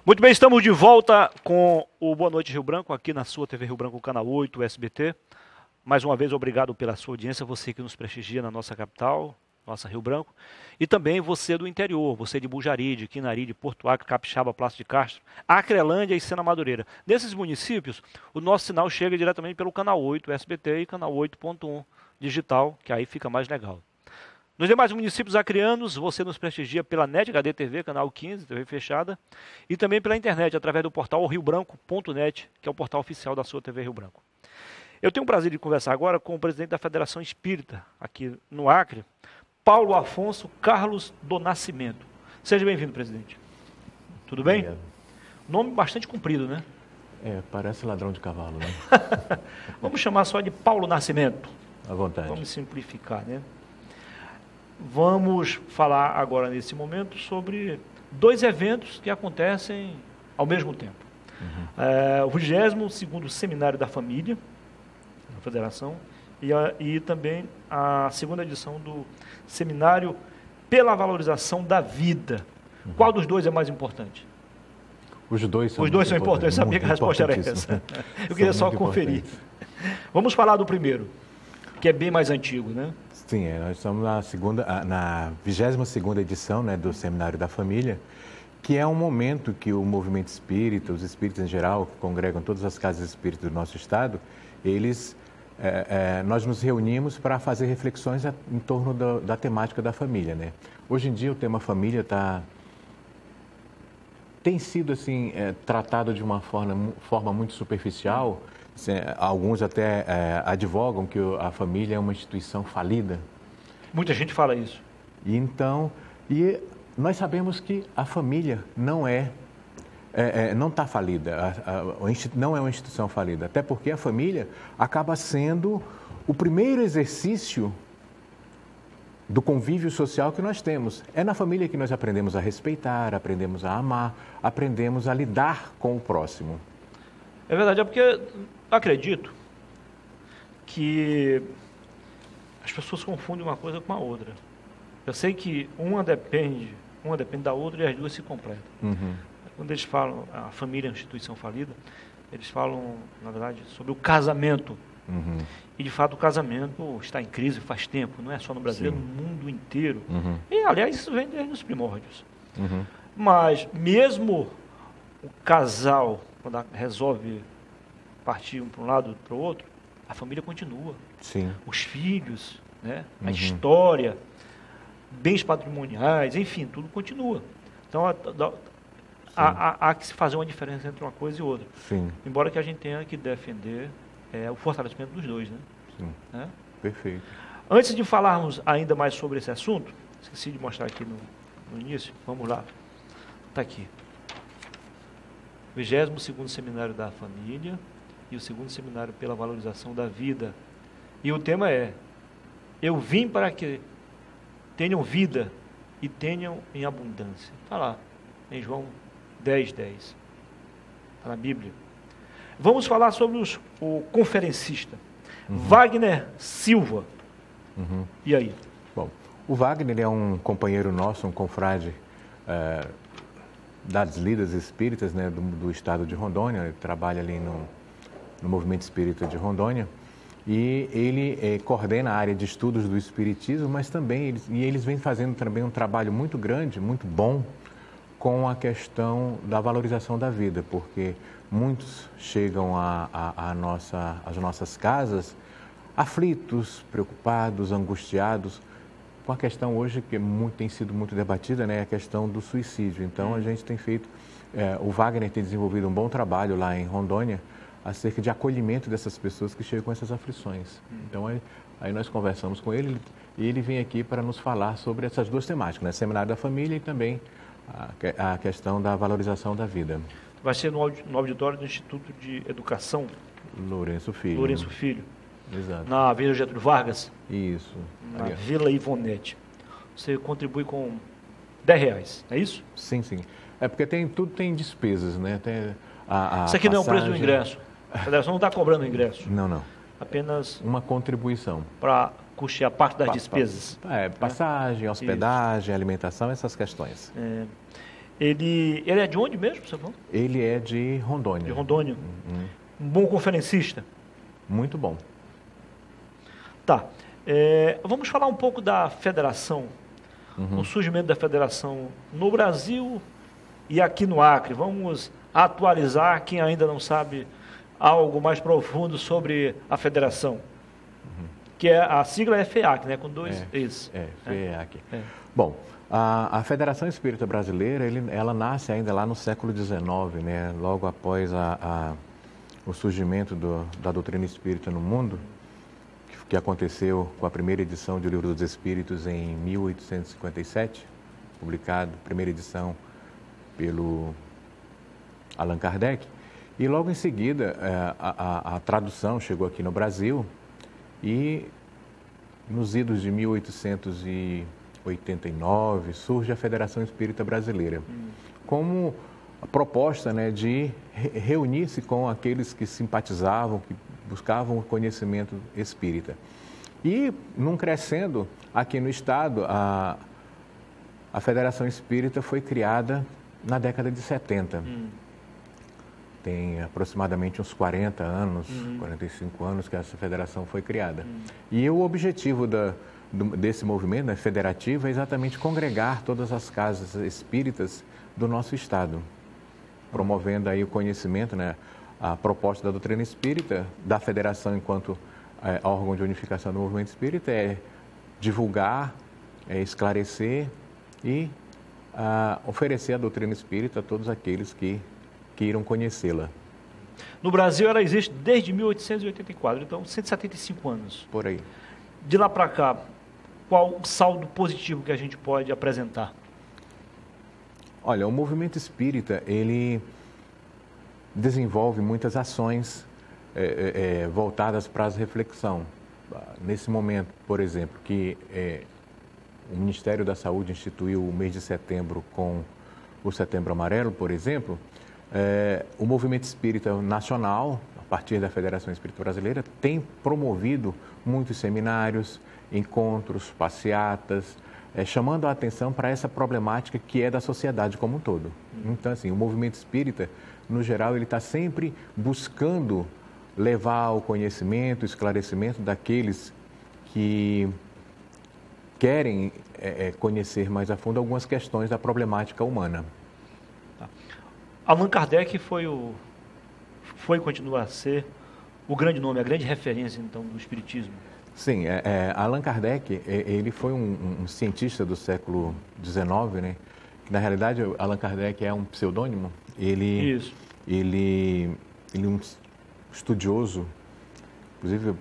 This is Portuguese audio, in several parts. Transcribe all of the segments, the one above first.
Muito bem, estamos de volta com o Boa Noite Rio Branco, aqui na sua TV Rio Branco, canal 8, SBT. Mais uma vez, obrigado pela sua audiência, você que nos prestigia na nossa capital, nossa Rio Branco, e também você do interior, você de Bujari, de Quinari, de Porto Acre, Capixaba, Palácio de Castro, Acrelândia e Sena Madureira. Nesses municípios, o nosso sinal chega diretamente pelo canal 8 SBT e canal 8.1 digital, que aí fica mais legal. Nos demais municípios acreanos, você nos prestigia pela NET HD TV, canal 15, TV fechada, e também pela internet, através do portal riobranco.net, que é o portal oficial da sua TV Rio Branco. Eu tenho o prazer de conversar agora com o presidente da Federação Espírita, aqui no Acre, Paulo Afonso Carlos do Nascimento. Seja bem-vindo, presidente. Tudo bem? Obrigado. Nome bastante comprido, né? Parece ladrão de cavalo, né? Vamos chamar só de Paulo Nascimento. À vontade. Vamos simplificar, né? Vamos falar agora, nesse momento, sobre dois eventos que acontecem ao mesmo tempo. O 22º Seminário da Família, da Federação, e também a segunda edição do Seminário pela Valorização da Vida. Qual dos dois é mais importante? Os dois são importantes. Eu sabia que a resposta era essa. Eu queria só conferir. Vamos falar do primeiro, que é bem mais antigo, né? Sim, nós estamos na 22ª edição, né, do Seminário da Família, que é um momento que o movimento espírita, os espíritas em geral, que congregam todas as casas espíritas do nosso estado, nós nos reunimos para fazer reflexões em torno da temática da família, né? Hoje em dia o tema família tem sido assim, tratado de uma forma muito superficial. Alguns até advogam que a família é uma instituição falida. Muita gente fala isso. E nós sabemos que a família não está falida, não é uma instituição falida, até porque a família acaba sendo o primeiro exercício do convívio social que nós temos. É na família que nós aprendemos a respeitar, aprendemos a amar, aprendemos a lidar com o próximo. É verdade, porque acredito que as pessoas confundem uma coisa com a outra. Eu sei que uma depende da outra e as duas se completam. Quando eles falam a família é uma instituição falida, eles falam, na verdade, sobre o casamento. E, de fato, o casamento está em crise faz tempo, não é só no Brasil, é no mundo inteiro. E, aliás, isso vem desde os primórdios. Mas, mesmo o casal, quando resolve partir um para um lado para o outro, a família continua. Sim. Os filhos, né? A história, bens patrimoniais, enfim, tudo continua. Então, há que se fazer uma diferença entre uma coisa e outra. Sim. Embora que a gente tenha que defender o fortalecimento dos dois, né? Sim. É? Perfeito. Antes de falarmos ainda mais sobre esse assunto, esqueci de mostrar aqui no início, vamos lá. Está aqui. 22º Seminário da Família e o 2º Seminário pela Valorização da Vida. E o tema é: eu vim para que tenham vida e tenham em abundância. Está lá, em João 10:10. Está na Bíblia. Vamos falar sobre o conferencista, Wagner Silva. E aí? Bom, o Wagner é um companheiro nosso, um confrade das lidas espíritas, né, do estado de Rondônia. Ele trabalha ali no movimento espírita de Rondônia. E ele coordena a área de estudos do espiritismo, mas também eles vêm fazendo também um trabalho muito grande, muito bom, com a questão da valorização da vida, porque muitos chegam às nossas casas aflitos, preocupados, angustiados, com a questão hoje que tem sido muito debatida, né, a questão do suicídio. Então, a gente tem feito, o Wagner tem desenvolvido um bom trabalho lá em Rondônia, acerca de acolhimento dessas pessoas que chegam com essas aflições. Então, aí nós conversamos com ele e ele vem aqui para nos falar sobre essas duas temáticas, né? Seminário da Família e também a questão da valorização da vida. Vai ser no auditório do Instituto de Educação Lourenço Filho. Lourenço Filho. Exato. Na Avenida Getúlio Vargas. Isso. Na Vila Ivonete. Você contribui com R$10, é isso? Sim, sim. É porque tudo tem despesas, né? Tem isso aqui não é o preço do ingresso. A federação não está cobrando o ingresso. Não. Apenas uma contribuição. Para custear parte das despesas. Passagem, hospedagem, alimentação, essas questões. Ele é de onde mesmo, você falou? Ele é de Rondônia. De Rondônia. Uhum. Um bom conferencista. Muito bom. Tá. Vamos falar um pouco da federação, o surgimento da federação no Brasil e aqui no Acre. Vamos atualizar quem ainda não sabe algo mais profundo sobre a federação. Que a sigla é FEAC, né? Com dois Es. FEAC. Bom, a Federação Espírita Brasileira, ela nasce ainda lá no século XIX, né? Logo após o surgimento da doutrina espírita no mundo, que aconteceu com a primeira edição do Livro dos Espíritos em 1857, publicado, primeira edição pelo Allan Kardec. E logo em seguida, a tradução chegou aqui no Brasil e nos idos de 1889 surge a Federação Espírita Brasileira, como a proposta, né, de reunir-se com aqueles que simpatizavam, que buscavam o conhecimento espírita. E, num crescendo, aqui no Estado, a Federação Espírita foi criada na década de 70. Tem aproximadamente uns 40 anos, 45 anos que essa federação foi criada. E o objetivo desse movimento, né, federativo, é exatamente congregar todas as casas espíritas do nosso Estado, promovendo aí o conhecimento, né, a proposta da doutrina espírita, da federação enquanto órgão de unificação do movimento espírita, é divulgar, esclarecer e oferecer a doutrina espírita a todos aqueles que queiram conhecê-la. No Brasil ela existe desde 1884, então 175 anos. Por aí. De lá para cá, qual o saldo positivo que a gente pode apresentar? Olha, o movimento espírita, ele desenvolve muitas ações voltadas para a reflexão. Nesse momento, por exemplo, que o Ministério da Saúde instituiu o mês de setembro com o Setembro Amarelo, por exemplo, o movimento espírita nacional, a partir da Federação Espírita Brasileira, tem promovido muitos seminários, encontros, passeatas, chamando a atenção para essa problemática que é da sociedade como um todo. Então, assim, o movimento espírita, no geral, ele está sempre buscando levar o conhecimento, o esclarecimento daqueles que querem conhecer mais a fundo algumas questões da problemática humana. Allan Kardec foi e continua a ser o grande nome, a grande referência, então, do Espiritismo. Sim, Allan Kardec, ele foi um cientista do século XIX, né? Que, na realidade, Allan Kardec é um pseudônimo. Ele é um estudioso, inclusive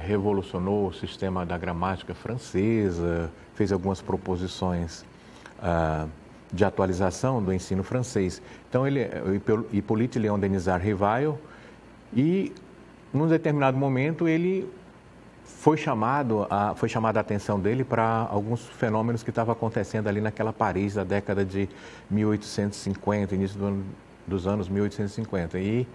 revolucionou o sistema da gramática francesa, fez algumas proposições de atualização do ensino francês. Então, ele é Hippolyte Léon Denisard Rivail, e, num determinado momento, ele foi chamada a atenção dele para alguns fenômenos que estavam acontecendo ali naquela Paris da década de 1850, início dos anos 1850. E,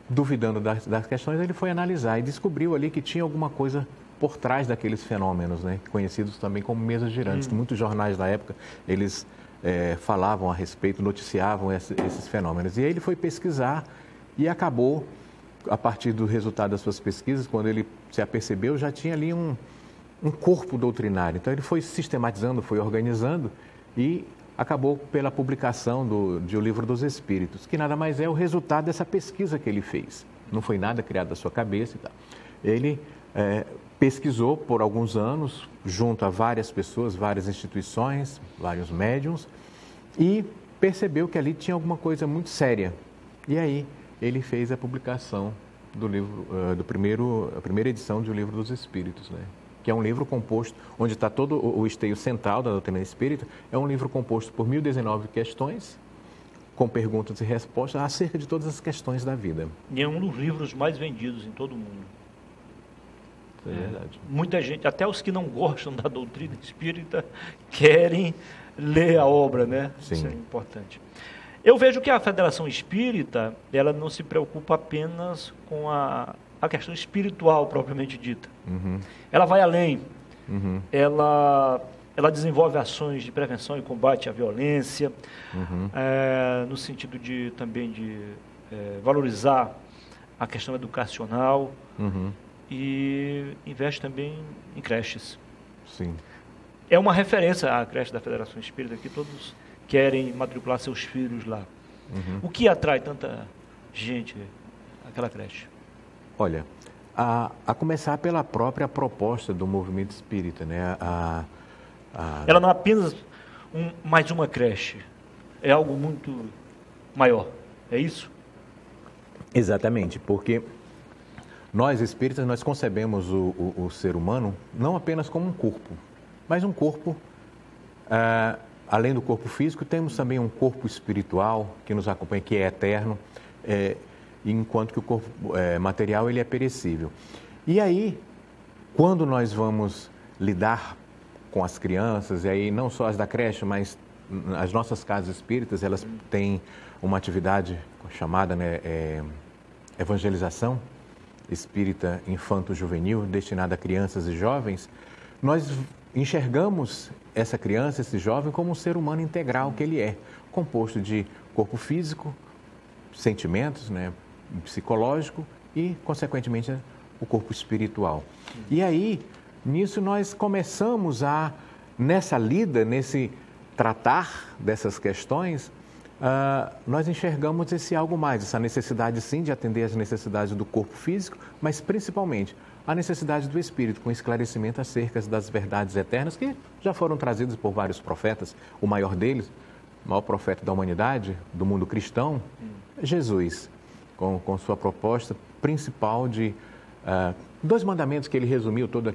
duvidando das questões, ele foi analisar e descobriu ali que tinha alguma coisa por trás daqueles fenômenos, né, conhecidos também como mesas girantes. Muitos jornais da época, eles falavam a respeito, noticiavam esses fenômenos. E aí ele foi pesquisar e acabou, a partir do resultado das suas pesquisas, quando ele se apercebeu, já tinha ali um corpo doutrinário. Então, ele foi sistematizando, foi organizando e acabou pela publicação de O Livro dos Espíritos, que nada mais é o resultado dessa pesquisa que ele fez. Não foi nada criado da sua cabeça e tal. Ele pesquisou por alguns anos, junto a várias pessoas, várias instituições, vários médiuns, e percebeu que ali tinha alguma coisa muito séria. E aí ele fez a publicação do livro, a primeira edição de O Livro dos Espíritos, né? Que é um livro composto, onde está todo o esteio central da doutrina espírita. É um livro composto por 1019 questões, com perguntas e respostas acerca de todas as questões da vida. E é um dos livros mais vendidos em todo o mundo. É verdade. Muita gente, até os que não gostam da doutrina espírita, querem ler a obra, né? Sim. Isso é importante. Eu vejo que a Federação Espírita, ela não se preocupa apenas com a questão espiritual propriamente dita. Ela vai além. Ela ela desenvolve ações de prevenção e combate à violência, no sentido de também de valorizar a questão educacional e investe também em creches. Sim. É uma referência à creche da Federação Espírita, que todos querem matricular seus filhos lá. O que atrai tanta gente àquela creche? Olha, a começar pela própria proposta do movimento espírita, né? Ela não é apenas mais uma creche, é algo muito maior, é isso? Exatamente, porque nós espíritas, nós concebemos o ser humano não apenas como um corpo, mas um corpo, além do corpo físico, temos também um corpo espiritual que nos acompanha, que é eterno, enquanto que o corpo material ele é perecível. E aí, quando nós vamos lidar com as crianças, e aí não só as da creche, mas as nossas casas espíritas, elas têm uma atividade chamada, né, evangelização espírita infanto-juvenil, destinada a crianças e jovens. Nós enxergamos essa criança, esse jovem, como um ser humano integral que ele é, composto de corpo físico, sentimentos, né, psicológico e, consequentemente, o corpo espiritual. E aí, nisso nós começamos nessa lida, nesse tratar dessas questões, nós enxergamos esse algo mais, essa necessidade sim de atender às necessidades do corpo físico, mas principalmente a necessidade do espírito, com esclarecimento acerca das verdades eternas que já foram trazidas por vários profetas. O maior deles, o maior profeta da humanidade, do mundo cristão, Jesus, com sua proposta principal de 2 mandamentos que ele resumiu, todos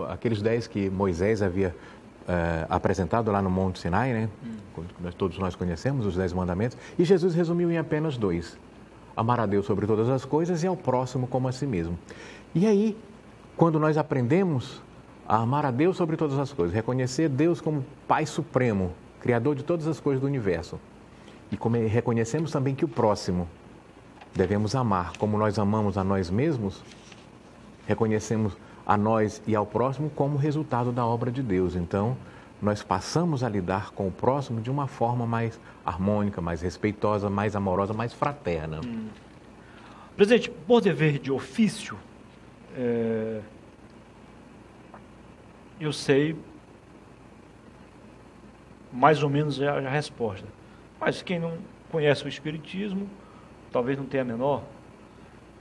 aqueles 10 que Moisés havia apresentado lá no Monte Sinai, né? Todos nós conhecemos os 10 mandamentos, e Jesus resumiu em apenas 2. Amar a Deus sobre todas as coisas e ao próximo como a si mesmo. E aí, quando nós aprendemos a amar a Deus sobre todas as coisas, reconhecer Deus como Pai Supremo, Criador de todas as coisas do universo, e reconhecemos também que o próximo devemos amar como nós amamos a nós mesmos, reconhecemos a nós e ao próximo como resultado da obra de Deus. Então, nós passamos a lidar com o próximo de uma forma mais harmônica, mais respeitosa, mais amorosa, mais fraterna. Presidente, por dever de ofício, eu sei mais ou menos a resposta. Mas quem não conhece o Espiritismo, talvez não tenha a menor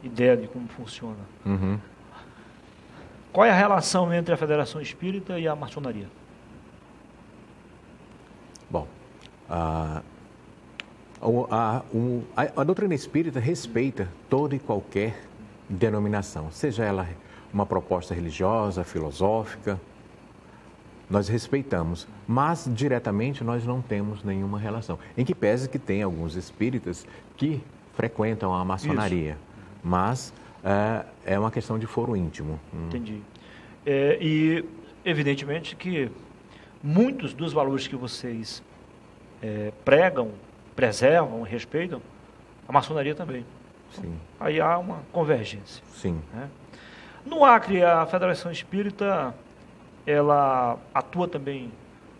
ideia de como funciona. Qual é a relação entre a Federação Espírita e a maçonaria? Bom, a doutrina espírita respeita toda e qualquer denominação, seja ela uma proposta religiosa, filosófica, nós respeitamos, mas diretamente nós não temos nenhuma relação. Em que pese que tem alguns espíritas que frequentam a maçonaria, mas é uma questão de foro íntimo. Entendi. E, evidentemente, que muitos dos valores que vocês pregam, preservam, respeitam, a maçonaria também. Sim. Aí há uma convergência. Sim. Né? No Acre, a Federação Espírita, ela atua também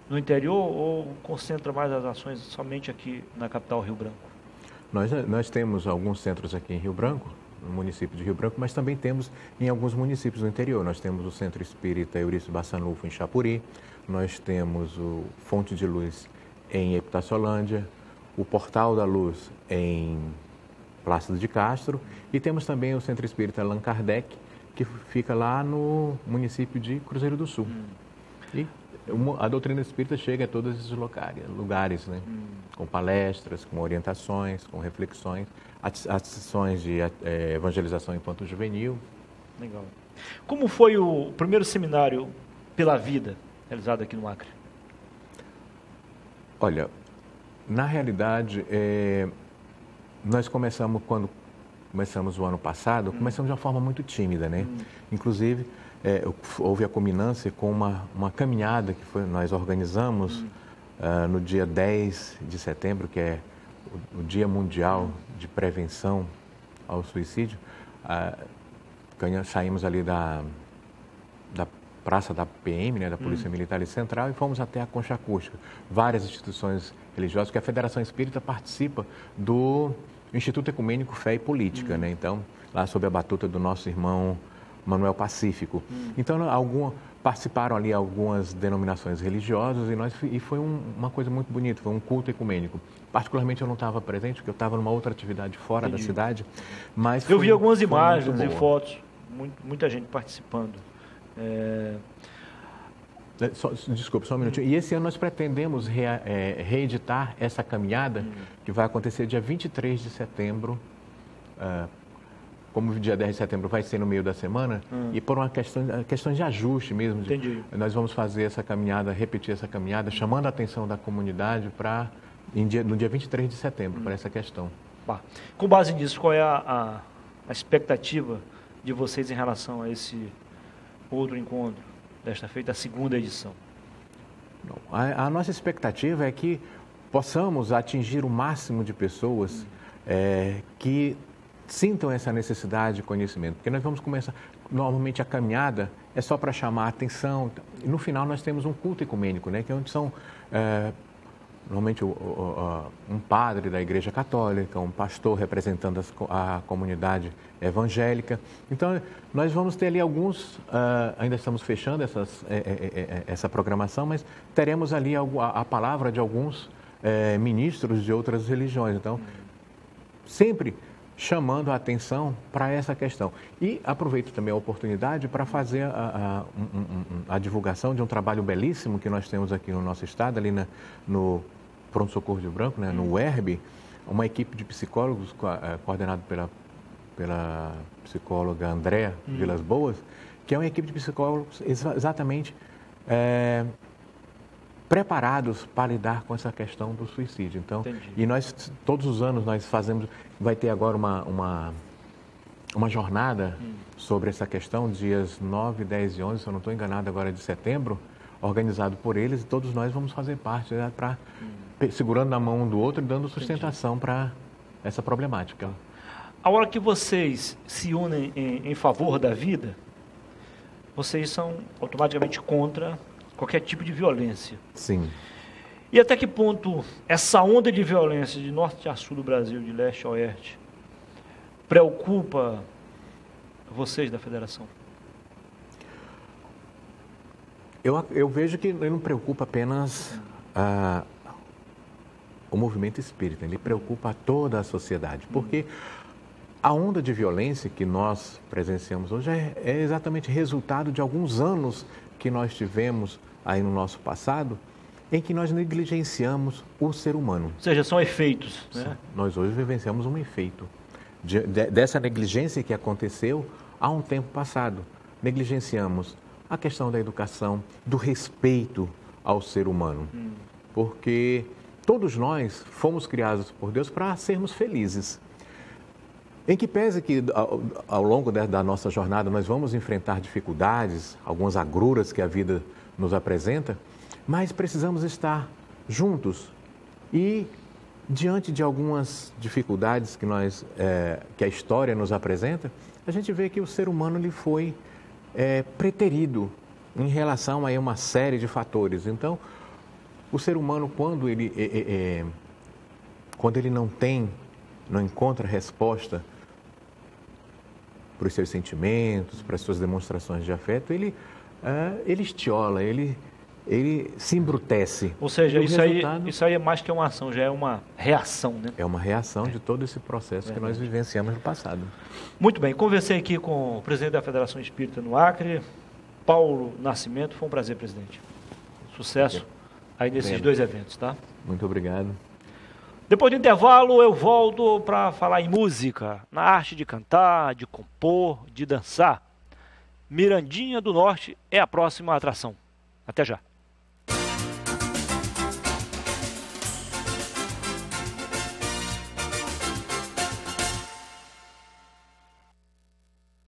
no interior ou concentra mais as ações somente aqui na capital Rio Branco? Nós temos alguns centros aqui em Rio Branco, no município de Rio Branco, mas também temos em alguns municípios do interior. Nós temos o Centro Espírita Eurício Bassanufo em Chapuri, nós temos o Fonte de Luz em Epitácio-Holândia, o Portal da Luz em Plácido de Castro e temos também o Centro Espírita Allan Kardec, que fica lá no município de Cruzeiro do Sul. E a doutrina espírita chega a todos esses lugares, né? Com palestras, com orientações, com reflexões, ações de evangelização infanto-juvenil. Legal. Como foi o primeiro seminário pela vida realizado aqui no Acre? Olha, na realidade, nós começamos o ano passado, começamos de uma forma muito tímida, né? Inclusive, houve a culminância com uma caminhada que nós organizamos no dia 10 de setembro, que é o Dia Mundial de Prevenção ao Suicídio. Saímos ali da praça da PM, né, da Polícia Militar e Central, e fomos até a Concha Acústica. Várias instituições religiosas, que a Federação Espírita participa do Instituto Ecumênico Fé e Política, né? Então, lá sob a batuta do nosso irmão Manuel Pacífico. Então, participaram ali algumas denominações religiosas e foi uma coisa muito bonita, foi um culto ecumênico. Particularmente eu não estava presente, porque eu estava numa outra atividade fora da cidade, mas eu vi algumas imagens e fotos, muita gente participando. Desculpe, só um minutinho. E esse ano nós pretendemos reeditar essa caminhada, que vai acontecer dia 23 de setembro, como o dia 10 de setembro vai ser no meio da semana, e por uma questão de ajuste mesmo. Entendi. Nós vamos fazer essa caminhada, repetir essa caminhada, chamando a atenção da comunidade no dia 23 de setembro, para essa questão. Com base nisso, qual é a expectativa de vocês em relação a esse outro encontro, desta feita, a segunda edição? A nossa expectativa é que possamos atingir o máximo de pessoas que sintam essa necessidade de conhecimento, porque nós vamos começar, normalmente a caminhada é só para chamar a atenção, e no final nós temos um culto ecumênico, né, que é onde são normalmente um padre da Igreja Católica, um pastor representando a comunidade evangélica. Então, nós vamos ter ali ainda estamos fechando essa programação, mas teremos ali a palavra de alguns ministros de outras religiões. Então, sempre chamando a atenção para essa questão. E aproveito também a oportunidade para fazer a divulgação de um trabalho belíssimo que nós temos aqui no nosso estado, ali no Pronto Socorro de Rio Branco, né, no UERB, uma equipe de psicólogos coordenada pela psicóloga Andréa Vilas Boas, que é uma equipe de psicólogos exatamente preparados para lidar com essa questão do suicídio. Então, e nós, todos os anos, nós fazemos, vai ter agora uma jornada sobre essa questão, dias 9, 10 e 11, se eu não estou enganado, agora de setembro, organizado por eles, e todos nós vamos fazer parte, né, segurando na mão um do outro e dando sustentação para essa problemática. A hora que vocês se unem em favor da vida, vocês são automaticamente contra qualquer tipo de violência. Sim. E até que ponto essa onda de violência de norte a sul do Brasil, de leste a oeste, preocupa vocês da federação? Eu vejo que ele não preocupa apenas o movimento espírita, ele preocupa toda a sociedade, porque a onda de violência que nós presenciamos hoje é exatamente resultado de alguns anos que nós tivemos aí no nosso passado, em que nós negligenciamos o ser humano. Ou seja, são efeitos, né? Nós hoje vivenciamos um efeito dessa negligência que aconteceu há um tempo passado. Negligenciamos a questão da educação, do respeito ao ser humano, porque todos nós fomos criados por Deus para sermos felizes. Em que pese que ao longo da nossa jornada nós vamos enfrentar dificuldades, algumas agruras que a vida nos apresenta, mas precisamos estar juntos e diante de algumas dificuldades que a história nos apresenta, a gente vê que o ser humano ele foi preterido em relação a uma série de fatores. Então, o ser humano quando ele não encontra resposta para os seus sentimentos, para as suas demonstrações de afeto, ele estiola, ele se embrutece. Ou seja, isso aí é mais que uma ação, já é uma reação, né? É uma reação de todo esse processo que nós vivenciamos no passado. Muito bem, conversei aqui com o presidente da Federação Espírita no Acre, Paulo Nascimento. Foi um prazer, presidente. Sucesso aí nesses dois eventos, tá? Muito obrigado. Depois do intervalo, eu volto para falar em música, na arte de cantar, de compor, de dançar. Mirandinha do Norte é a próxima atração. Até já.